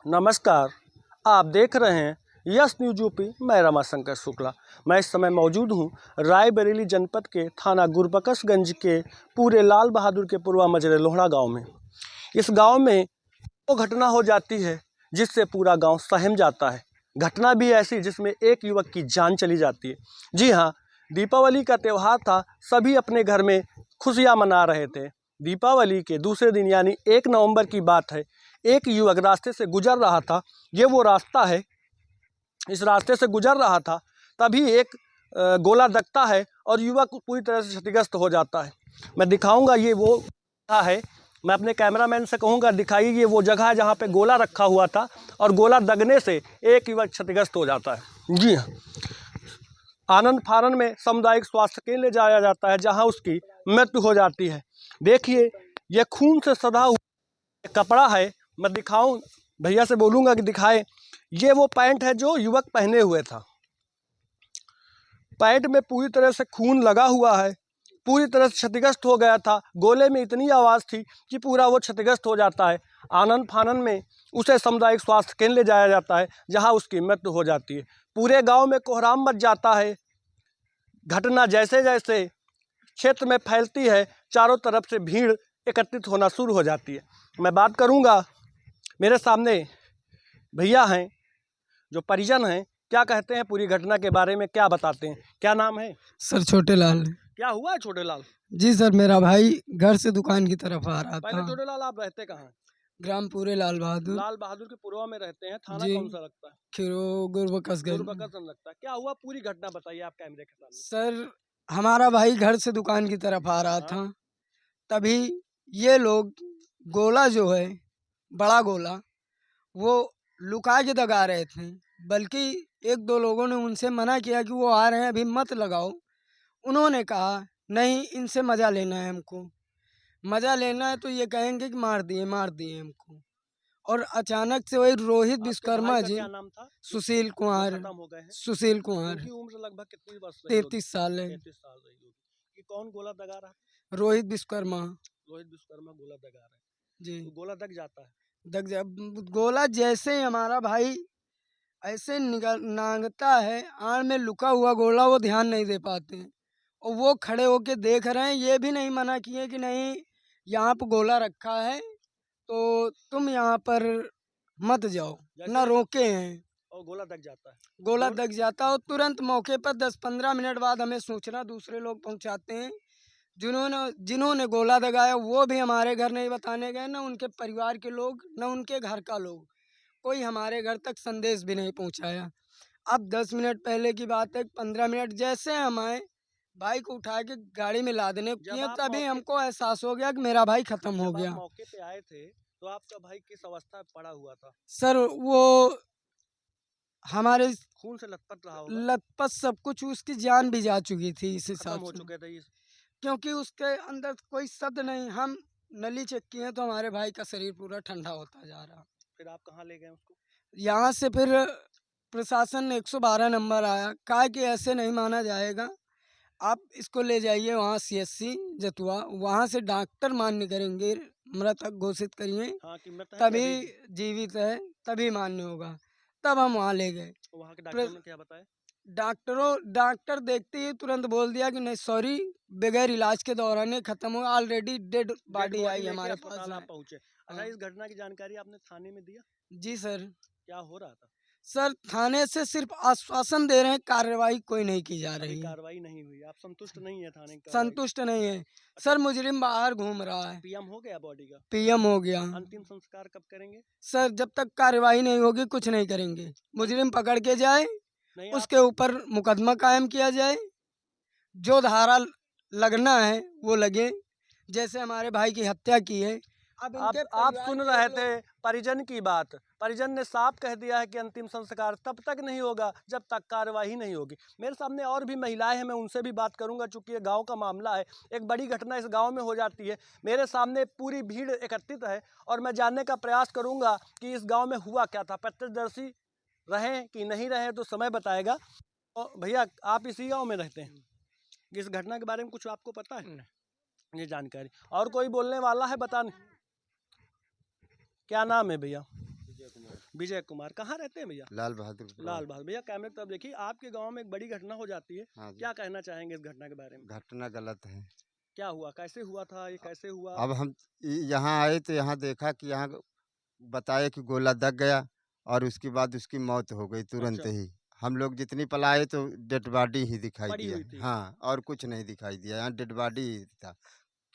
नमस्कार, आप देख रहे हैं यस न्यूज यूपी। मैं रमाशंकर शुक्ला। मैं इस समय मौजूद हूँ रायबरेली जनपद के थाना गुरबख्शगंज के पूरे लाल बहादुर के पूर्वा मजरे लोहड़ा गांव में। इस गांव में वो घटना हो जाती है जिससे पूरा गांव सहम जाता है। घटना भी ऐसी जिसमें एक युवक की जान चली जाती है। जी हाँ, दीपावली का त्यौहार था। सभी अपने घर में खुशियाँ मना रहे थे। दीपावली के दूसरे दिन यानी 1 नवंबर की बात है। एक युवक रास्ते से गुजर रहा था। ये वो रास्ता है, इस रास्ते से गुजर रहा था, तभी एक गोला दगता है और युवक पूरी तरह से क्षतिग्रस्त हो जाता है। मैं दिखाऊंगा ये वो जगह है। मैं अपने कैमरामैन से कहूँगा दिखाइए ये वो जगह है जहाँ पे गोला रखा हुआ था और गोला दगने से एक युवक क्षतिग्रस्त हो जाता है। जी हाँ, आनंद फानन में सामुदायिक स्वास्थ्य केंद्र ले जाया जाता है जहाँ उसकी मृत्यु हो जाती है। देखिए ये खून से सधा हुआ कपड़ा है। मैं दिखाऊं, भैया से बोलूँगा कि दिखाए। ये वो पैंट है जो युवक पहने हुए था। पैंट में पूरी तरह से खून लगा हुआ है, पूरी तरह से क्षतिग्रस्त हो गया था। गोले में इतनी आवाज़ थी कि पूरा वो क्षतिग्रस्त हो जाता है। आनंद फानन में उसे सामुदायिक स्वास्थ्य केंद्र ले जाया जाता है जहां उसकी मृत्यु हो जाती है। पूरे गांव में कोहराम मच जाता है। घटना जैसे जैसे क्षेत्र में फैलती है, चारों तरफ से भीड़ एकत्रित होना शुरू हो जाती है। मैं बात करूँगा, मेरे सामने भैया हैं जो परिजन हैं। क्या कहते हैं पूरी घटना के बारे में, क्या बताते हैं? क्या नाम है सर? छोटे लाल। क्या हुआ है छोटे लाल? जी सर, मेरा भाई घर से दुकान की तरफ आ रहा पहले था। छोटे लाल आप रहते कहाँ हैं? ग्राम पूरे लाल बहादुर। लाल बहादुर के पूर्वा में रहते हैं। थाना जी, कौन सा लगता है? खिरो गुरबख्शगंज। गुरबख्श लगता है। क्या हुआ पूरी घटना बताइए आप कैमरे के सामने। सर, हमारा भाई घर से दुकान की तरफ आ रहा हाँ, था, तभी ये लोग गोला जो है, बड़ा गोला, वो लुका के दगा रहे थे। बल्कि एक दो लोगों ने उनसे मना किया कि वो आ रहे हैं, अभी मत लगाओ। उन्होंने कहा नहीं, इनसे मजा लेना है हमको, मजा लेना है तो ये कहेंगे कि मार दिए हमको। और अचानक से वही रोहित आपके भाई विश्वकर्मा का जी, क्या नाम था सुशील जो कुमार, खत्म हो गए हैं? सुशील कुमार, उनकी उम्र लगभग कितनी वर्ष रही होगी? 33 साल है। 33 साल रही होगी। कि कौन गोला दगा रहा है? रोहित विश्वकर्मा। रोहित विश्वकर्मा गोला दगा रहे हैं। जी, तो गोला दग जाता है। दग जा गोला जैसे ही हमारा भाई ऐसे निकल नांगता है, आड़ में लुका हुआ गोला, वो ध्यान नहीं दे पाते हैं। और वो खड़े होके देख रहे हैं, ये भी नहीं मना किए कि नहीं यहाँ पर गोला रखा है तो तुम यहाँ पर मत जाओ, ना जैसे रोके हैं। और गोला दग जाता है। गोला जोर दग जाता और तुरंत मौके पर 10-15 मिनट बाद हमें सूचना दूसरे लोग पहुंचाते हैं। जिन्होंने जिन्होंने गोला दगाया वो भी हमारे घर नहीं बताने गए, ना उनके परिवार के लोग, ना उनके घर का लोग, कोई हमारे घर तक संदेश भी नहीं पहुंचाया। अब 10 मिनट पहले की बात है, 15 मिनट जैसे हम आए, भाई को उठा के गाड़ी में लादने जब किए, आप तभी मौके हमको एहसास हो गया कि मेरा भाई खत्म हो जब आप गया। मौके पे आए थे तो आपका भाई किस अवस्था में पड़ा हुआ था? सर, वो हमारे खून से लथपथ रहा होगा। लथपथ सब कुछ, उसकी जान भी जा चुकी थी इस खत्म हिसाब हो से, चुके थे इस। क्योंकि उसके अंदर कोई शब्द नहीं। हम नली चेक किए तो हमारे भाई का शरीर पूरा ठंडा होता जा रहा। फिर आप कहाँ ले गए उसको? यहाँ से फिर प्रशासन ने 112 नंबर आया, कहा कि ऐसे नहीं माना जाएगा, आप इसको ले जाइए वहाँ CSC जतुआ, वहाँ से डॉक्टर मान्य करेंगे, मृतक घोषित करिए, हाँ कि मृत है कि तभी अभी? जीवित है तभी मान्य होगा। तब हम वहाँ ले गए। वहाँ के डॉक्टरों ने क्या बताया? डॉक्टर देखते ही तुरंत बोल दिया कि नहीं सॉरी, बगैर इलाज के दौरान ही खत्म हुआ, already dead dead body body आई लेके हमारे पास अस्पताल है। आप पहुंचे। अच्छा, हाँ। इस घटना की जानकारी आपने थाने में दिया? जी सर। क्या हो रहा था? सर, थाने से सिर्फ आश्वासन दे रहे हैं, कार्रवाई कोई नहीं की जा अभी रही है। कार्रवाई नहीं हुई, आप संतुष्ट नहीं है थाने की कार्रवाई? संतुष्ट नहीं है। अच्छा, सर, मुजरिम बाहर घूम रहा है। पीएम हो गया बॉडी का? PM हो गया। अंतिम संस्कार कब करेंगे? सर, जब तक कार्रवाई नहीं होगी कुछ नहीं करेंगे। मुजरिम पकड़ के जाए, नहीं आप। उसके ऊपर मुकदमा कायम किया जाए, जो धारा लगना है वो लगे, जैसे हमारे भाई की हत्या की है। अब इनके आप परिवार सुन के रहे एक थे लोग। परिजन की बात। परिजन ने साफ कह दिया है कि अंतिम संस्कार तब तक नहीं होगा जब तक कार्रवाई नहीं होगी। मेरे सामने और भी महिलाएं हैं, मैं उनसे भी बात करूंगा चूंकि ये गांव का मामला है। एक बड़ी घटना इस गांव में हो जाती है। मेरे सामने पूरी भीड़ एकत्रित है और मैं जानने का प्रयास करूंगा कि इस गाँव में हुआ क्या था। प्रत्यक्षदर्शी रहें कि नहीं रहें तो समय बताएगा। तो भैया आप इसी गाँव में रहते हैं? इस घटना के बारे में कुछ आपको पता है? ये जानकारी और कोई बोलने वाला है बताने? क्या नाम है भैया? विजय कुमार। कहाँ रहते हैं भैया? लाल बहादुर। लाल बहादुर। भैया कैमरे की तरफ देखिए, आपके गांव में एक बड़ी घटना हो जाती है, हाँ जी। क्या कहना चाहेंगे इस घटना के बारे में? घटना गलत है। क्या हुआ, कैसे हुआ था, ये कैसे हुआ? अब हम यहाँ आए तो यहाँ देखा कि यहाँ बताया कि गोला दग गया और उसके बाद उसकी मौत हो गई तुरंत अच्छा। ही। हम लोग जितनी पलाए तो डेड बॉडी ही दिखाई पड़ी दिया। हुई थी। हाँ, और कुछ नहीं दिखाई दिया, यहाँ डेड बॉडी ही था,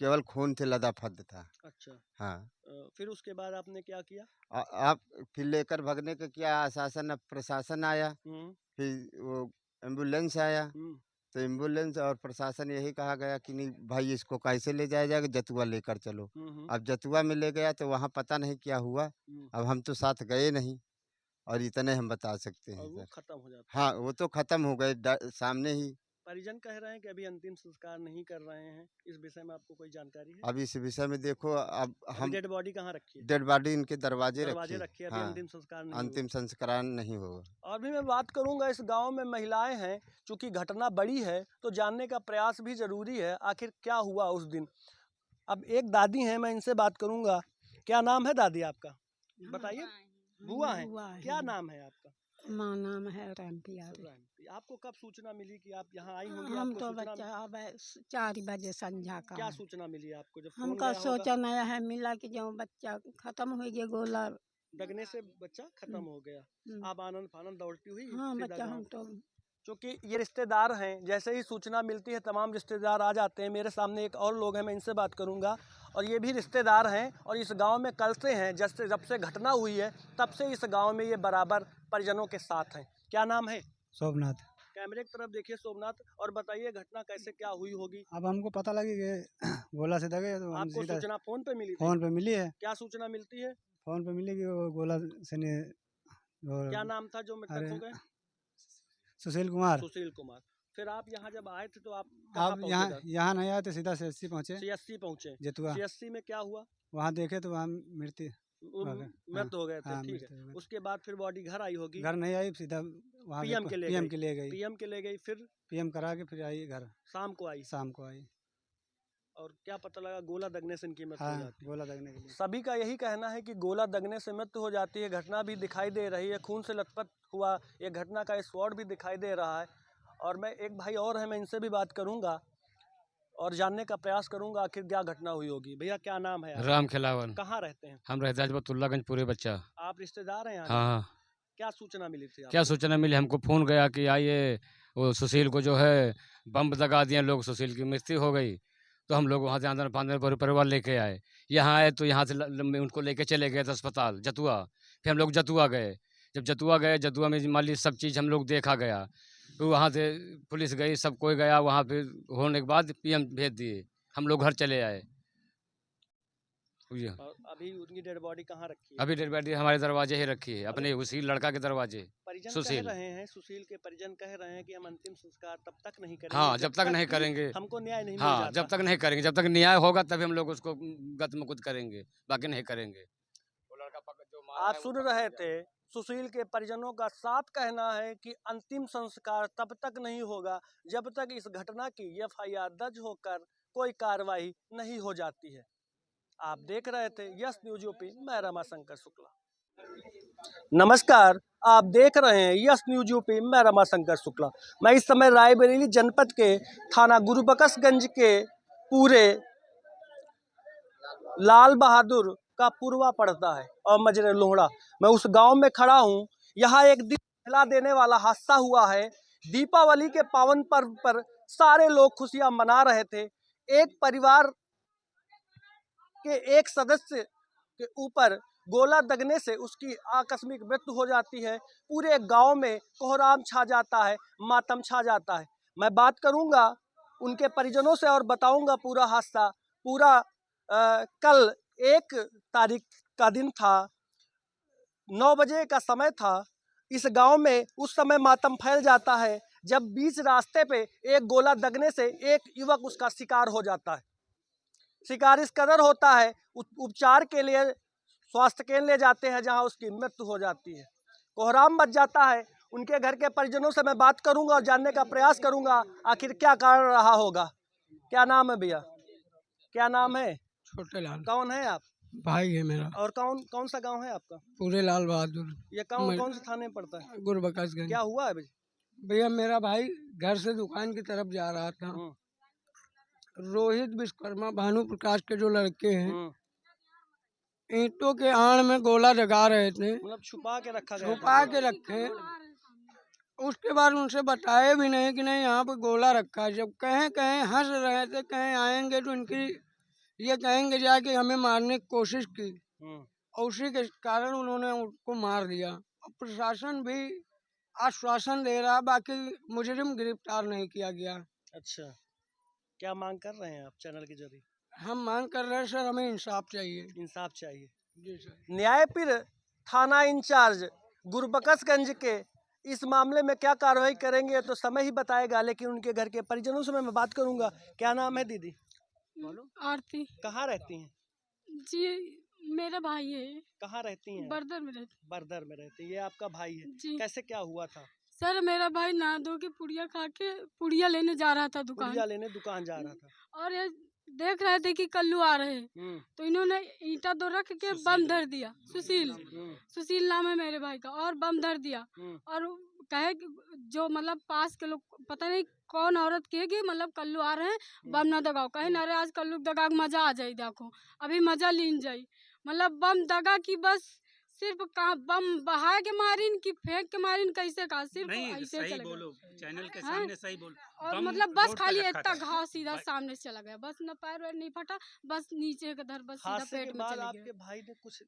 केवल खून से लदा-फद था। अच्छा। हाँ। फिर उसके बाद आपने क्या किया? आप फिर लेकर भागने का क्या आश्वासन, अब प्रशासन आया, हम्म। फिर वो एम्बुलेंस आया, हम्म। तो एम्बुलेंस और प्रशासन यही कहा गया कि नहीं भाई इसको कैसे ले जाया जाएगा, जतुआ लेकर चलो। हम्म। अब जतुआ में ले गया तो वहाँ पता नहीं क्या हुआ, हम्म। अब हम तो साथ गए नहीं, और इतने हम बता सकते और हैं वो सर। खत्म हो जाता है। हाँ, वो तो खत्म हो गए सामने ही। परिजन कह रहे हैं कि अभी अंतिम संस्कार नहीं कर रहे हैं, इस विषय में आपको कोई जानकारी है? अब इस विषय में देखो, अब अभी हम डेड बॉडी कहाँ रखी है? डेड बॉडी इनके दरवाजे दरवाजे रखे। रखी है, अभी हाँ, अंतिम संस्कार नहीं हुआ। अंतिम संस्कार नहीं होगा। और भी मैं बात करूंगा, इस गांव में महिलाएं हैं, चूंकि घटना बड़ी है तो जानने का प्रयास भी जरूरी है, आखिर क्या हुआ उस दिन। अब एक दादी हैं, मैं इनसे बात करूंगा। क्या नाम है दादी आपका? बताइए। बुआ है। क्या नाम है आपका? माँ नाम है राम प्यारी। रानी। आपको कब सूचना मिली कि आप यहाँ आई होंगी? हम आपको तो सूचना बच्चा अब 4 बजे संझा का क्या है। सूचना मिली आपको जब फोन हमका गया होगा? सोचा नया है मिला कि जो बच्चा खत्म हो गया गोला। दगने से बच्चा खत्म हो गया। आप आनंद फानंद दौड़ती हुई हाँ सीधा बच्चा गाँव? हम तो क्योंकि ये रिश्तेदार हैं, जैसे ही सूचना मिलती है तमाम रिश्तेदार आ जाते हैं। मेरे सामने एक और लोग हैं, मैं इनसे बात करूंगा। और ये भी रिश्तेदार हैं और इस गांव में कल से हैं, जब से घटना हुई है तब से इस गांव में ये बराबर परिजनों के साथ हैं। क्या नाम है? सोमनाथ। कैमरे की तरफ देखिए सोमनाथ, और बताइए घटना कैसे क्या हुई होगी? अब हमको पता लगी कि गोला से दगे तो हम आपको सीधा सूचना फोन पे मिली थी? फोन पे मिली है। क्या सूचना मिलती है? फोन पे मिली कि वो गोला से ने क्या और नाम था जो मृतक अरे हो गए? सुशील कुमार। सुशील कुमार। फिर आप यहाँ जब आए थे तो आप कहाँ आप पहुँचे? यहाँ नहीं आए तो सीधा CSC पहुँचे सीएससी पहुँचे। जतुआ। सीएससी में क्या हुआ? वहाँ देखे तो वहाँ मृत्यु हो गए। मृत हो गए थे। हाँ, ठीक मृत्यु हो है। गए। उसके बाद फिर बॉडी घर आई होगी? घर नहीं आई, सीधा वहाँ पीएम के ले PM गई। के ले गई। पीएम के ले गई, फिर PM करा के फिर आई घर, शाम को आई। शाम को आई। और क्या पता लगा गोला दगने से इनकी मृत्यु हो हाँ, जाती है। गोला दगने के लिए। सभी का यही कहना है कि गोला दगने से मृत्यु हो जाती है। घटना भी दिखाई दे रही है, खून से लथपथ हुआ ये घटना का स्पॉट भी दिखाई दे रहा है। और मैं एक भाई और है, मैं इनसे भी बात करूंगा और जानने का प्रयास करूंगा आखिर क्या घटना हुई होगी। भैया क्या नाम है आपका? राम खिलावन। कहाँ रहते हैं? हम रहते हैं बतुल्लागंज पूरे बच्चा। आप रिश्तेदार हैं यहाँ? हाँ। क्या सूचना मिली थी आपको? क्या सूचना मिली, हमको फोन गया कि आइए वो सुशील को जो है बम दगा दिए लोग, सुशील की मृत्यु हो गई। तो हम लोग वहाँ से आंदर पांदर परिवार लेके आए, यहाँ आए तो यहाँ से उनको लेके चले गए अस्पताल जतुआ। फिर हम लोग जतुआ गए, जब जतुआ गए, जतुआ में मान ली सब चीज़ हम लोग देखा गया। तो वहाँ से पुलिस गई, सब कोई गया वहाँ। फिर होने के बाद PM भेज दिए, हम लोग घर चले आए। और अभी उनकी डेड बॉडी कहाँ रखी है? अभी डेड बॉडी हमारे दरवाजे ही रखी है, अपने उसी लड़का के दरवाजे। परिजन सुशील। कह रहे हैं, सुशील के परिजन कह रहे हैं कि हम अंतिम संस्कार तब तक नहीं करेंगे हाँ, जब तक नहीं कि करेंगे, हमको न्याय नहीं मिल हाँ जाता। जब तक नहीं करेंगे, जब तक न्याय होगा तभी हम लोग उसको गत मुकुत करेंगे, बाकी नहीं करेंगे। वो लड़का जो मारा आप है, सुन वो रहे पकड़ थे, सुशील के परिजनों का साफ कहना है कि अंतिम संस्कार तब तक नहीं होगा जब तक इस घटना की FIR दर्ज होकर कोई कार्रवाई नहीं हो जाती है। आप देख रहे थे यस न्यूज यूपी, मैं रमाशंकर शुक्ला। नमस्कार, आप देख रहे हैं यस न्यूज यूपी, मैं रमाशंकर शुक्ला। मैं इस समय रायबरेली जनपद के थाना गुरुबकसगंज के पूरे लाल बहादुर का पूर्वा पड़ता है और मजरे लोहड़ा। मैं उस गांव में खड़ा हूं। यहाँ एक दिन हिला देने वाला हादसा हुआ है। दीपावली के पावन पर्व पर सारे लोग खुशियां मना रहे थे। एक परिवार के एक सदस्य के ऊपर गोला दगने से उसकी आकस्मिक मृत्यु हो जाती है। पूरे गांव में कोहराम छा जाता है, मातम छा जाता है। मैं बात करूंगा उनके परिजनों से और बताऊंगा पूरा हादसा। पूरा कल 1 तारीख का दिन था, 9 बजे का समय था। इस गांव में उस समय मातम फैल जाता है जब बीच रास्ते पे एक गोला दगने से एक युवक उसका शिकार हो जाता है। शिकार इस कदर होता है, उपचार के लिए स्वास्थ्य केंद्र ले जाते हैं जहां उसकी मृत्यु हो जाती है। कोहराम मच जाता है। उनके घर के परिजनों से मैं बात करूंगा और जानने का प्रयास करूंगा आखिर क्या कारण रहा होगा। क्या नाम है भैया? क्या नाम है? छोटे लाल। कौन है आप? भाई है मेरा। और कौन कौन सा गांव है आपका? पूरे लाल बहादुर। ये गांव मैं- कौन से थाने में पड़ता है? गुरबकसगंज। क्या हुआ है भाई? भैया मेरा भाई घर से दुकान की तरफ जा रहा था। हम्म, रोहित विश्वकर्मा भानु प्रकाश के जो लड़के हैं, हम्म, ईंटों के आड़ में गोला जगा रहे थे, मतलब छुपा के रखा गया छुपा था। के रखे। उसके बाद उनसे बताए भी नहीं कि नहीं यहाँ पे गोला रखा है। जब कहें कहें हंस रहे थे, कहें आएंगे तो इनकी ये कहेंगे जाके हमें मारने की कोशिश की, हम्म, और उसी के कारण उन्होंने उसको मार दिया। और प्रशासन भी आश्वासन दे रहा, बाकी मुजरिम गिरफ्तार नहीं किया गया। अच्छा, क्या मांग कर रहे हैं आप चैनल के जरिए? हम मांग कर रहे हैं सर, हमें इंसाफ चाहिए। इंसाफ चाहिए। जी सर। न्यायपीर थाना इंचार्ज गुरबकसगंज के इस मामले में क्या कार्रवाई करेंगे तो समय ही बताएगा, लेकिन उनके घर के परिजनों से मैं बात करूंगा। क्या नाम है दीदी? आरती कहाँ रहती हैं? जी, मेरा भाई है। कहाँ रहती हैं? बर्दर में रहती। बरदर में रहती हैं। ये आपका भाई है। जी कैसे क्या हुआ था? सर, मेरा भाई नहा धो के पुड़िया खा के पुड़िया लेने जा रहा था दुकान, पुड़िया लेने दुकान जा रहा था। और ये देख रहे थे कि कल्लू आ रहे हैं, हम्म, तो इन्होंने ईंटा दो रख के बम धर दिया। सुशील हम्म, सुशील नाम है मेरे भाई का, और बम धर दिया। हम्म, और कहे कि जो मतलब पास के लोग, पता नहीं कौन औरत कहेगी, मतलब कल्लू आ रहे हैं बम ना दगाओ। कहे ना रे आज कल्लू दगा के मजा आ जाई, देखो अभी मजा लीन जाई। मतलब बम दगा की बस सिर्फ कहाँ बम बहा के मारिन कि फेंक के मारिन, कैसे कहा, सिर्फ नहीं ऐसे सही चले बोलो, गए। चैनल के हाँ? सामने सही बोलो। और बम मतलब बस रोड पे खाली रखा इतना था। घाव सीधा भाई- सामने से चला गया, बस न पैर वैर नहीं फटा, बस नीचे के धर बस सीधा हादसे के पेट में बाद चले आपके गए। भाई ने कुछ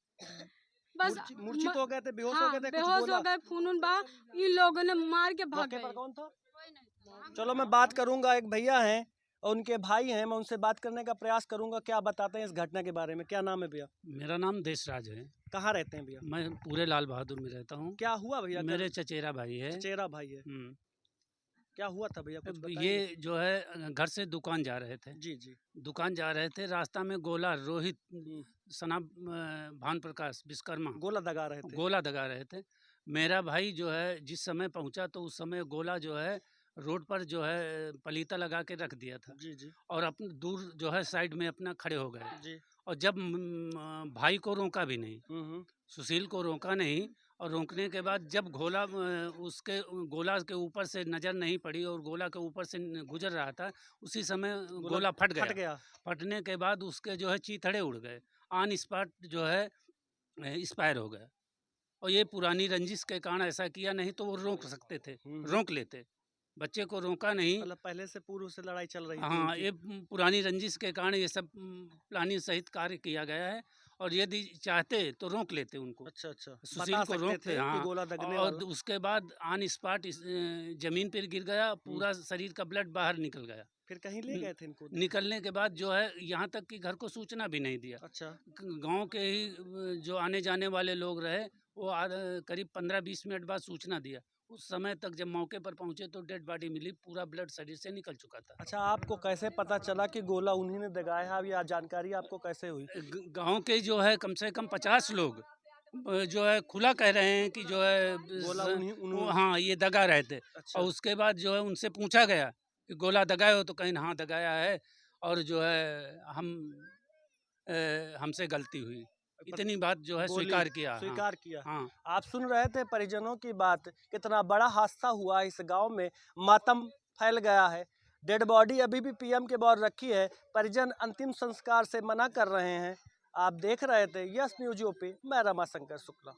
बस मूर्छित हो गए थे, बेहोश हो हाँ, गए थे, कुछ बेहोश बोला? हो गए, खून बा, इन लोगों ने मार के भाग मौके पर गए। कौन था? चलो मैं बात करूंगा, एक भैया हैं और उनके भाई हैं, मैं उनसे बात करने का प्रयास करूंगा, क्या बताते हैं इस घटना के बारे में। क्या नाम है भैया? मेरा नाम देशराज है। कहाँ रहते हैं भैया? मैं पूरे लाल बहादुर में रहता हूँ। क्या हुआ भैया? मेरे चचेरा भाई है। चचेरा भाई है। हम्म, क्या हुआ था भैया, कुछ अब बताएंगे? ये जो है घर से दुकान जा रहे थे। जी जी। दुकान जा रहे थे, रास्ता में गोला रोहित हम्म, सनाब भानु प्रकाश विश्वकर्मा गोला दगा रहे थे। गोला दगा रहे थे। मेरा भाई जो है जिस समय पहुंचा तो उस समय गोला जो है रोड पर जो है पलीता लगा के रख दिया था, जी जी और अपने दूर जो है साइड में अपना खड़े हो गए। जी। और जब भाई को रोका भी नहीं, हम्म, सुशील को रोका नहीं, और रोकने के बाद जब गोला उसके गोला के ऊपर से नज़र नहीं पड़ी और गोला के ऊपर से गुजर रहा था, उसी समय गोला फट फट गया। गया। फटने के बाद उसके जो है चीथड़े उड़ गए, ऑन स्पॉट जो है एक्सपायर हो गया। और ये पुरानी रंजिश के कारण ऐसा किया, नहीं तो वो रोक सकते थे, रोक लेते। बच्चे को रोका नहीं। मतलब पहले से पूर्व से लड़ाई चल रही थी हाँ, उनकी। ये पुरानी रंजिश के कारण ये सब प्लानिंग सहित कार्य किया गया है, और यदि चाहते तो रोक लेते उनको। अच्छा अच्छा, सुशील बता को सकते रोकते, थे कि हाँ। गोला दगने और वाला। उसके बाद ऑन स्पॉट जमीन पर गिर गया, पूरा शरीर का ब्लड बाहर निकल गया। फिर कहीं ले गए थे इनको? निकलने के बाद जो है यहाँ तक कि घर को सूचना भी नहीं दिया। अच्छा। गांव के ही जो आने जाने वाले लोग रहे, वो करीब 15-20 मिनट बाद सूचना दिया। उस समय तक जब मौके पर पहुंचे तो डेड बॉडी मिली, पूरा ब्लड शरीर से निकल चुका था। अच्छा, आपको कैसे पता चला कि गोला उन्हीं ने दगाया है? या जानकारी आपको कैसे हुई? गांव के जो है कम से कम 50 लोग जो है खुला कह रहे हैं कि जो है गोला उन्होंने। हाँ ये दगा रहे थे। अच्छा। और उसके बाद जो है उनसे पूछा गया कि गोला दगाए हो, तो कहीं हाँ दगाया है, और जो है हमसे गलती हुई, इतनी बात जो है स्वीकार किया। स्वीकार किया। हाँ। आप सुन रहे थे परिजनों की बात, कितना बड़ा हादसा हुआ इस गांव में, मातम फैल गया है। डेड बॉडी अभी भी पीएम के बाहर रखी है, परिजन अंतिम संस्कार से मना कर रहे हैं। आप देख रहे थे यस न्यूज यूपी, मैं रमाशंकर शुक्ला।